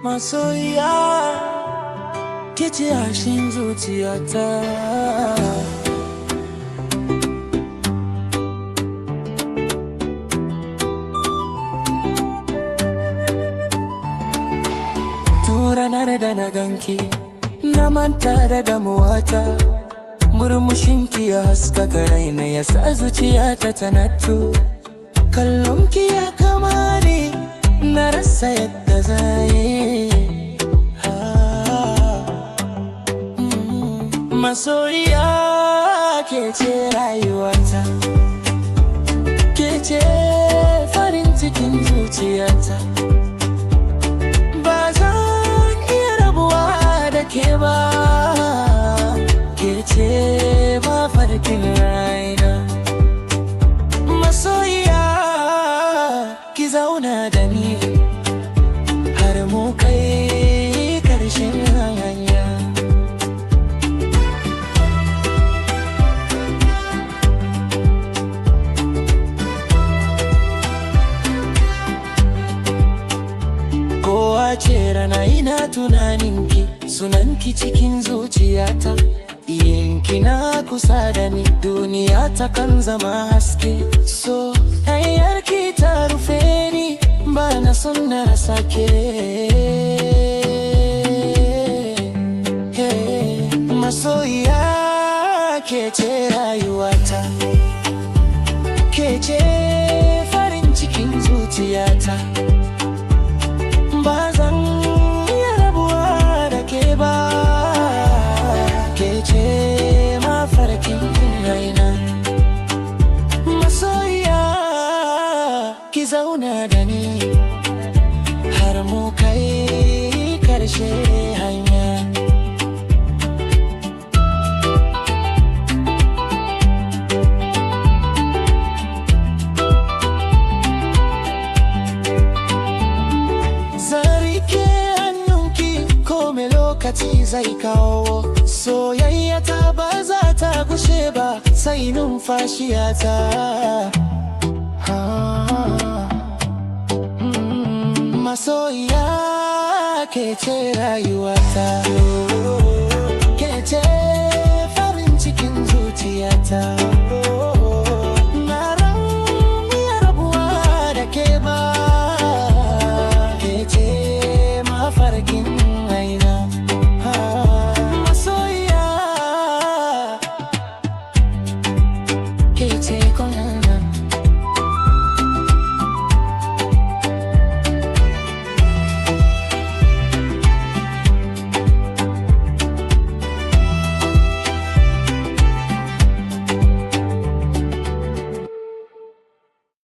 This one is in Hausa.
masoyiya ke ce hashin zuciyata. Tun ranar da na ganki na manta da damuwata, murmushinki ya haskaka raina ya sa zuciyata ta natsu. Kallonki ya kama ni na rasa yadda zai. Masoyiya ke ce rayuwata, ke ce farin cikin zuciyata. Ba zan iya rabuwa da ke ba, ke ce mafarkin raina. Masoyiya ki zauna da ni har mu kai karshen hanya. Kowa ce rana ina tunaninki, sunanki cikin zuciyata. Yanki na kusa da ni, duniya ta kan zama haske. So hanyarki ta rufe ni, ba na son na rasa ke. Masoyiya ke ce rayuwata, ke ce farin cikin zuciyata. Ba zan iya rabuwa da ke ba, ke ce mafarkin raina. Masoyiya ki zauna da ni har mu kai karshe hanya. Lokaci zai kawo soyayya ta, ba za ta gushe ba sai numfashiyata. Masoyiya ke ce rayuwata.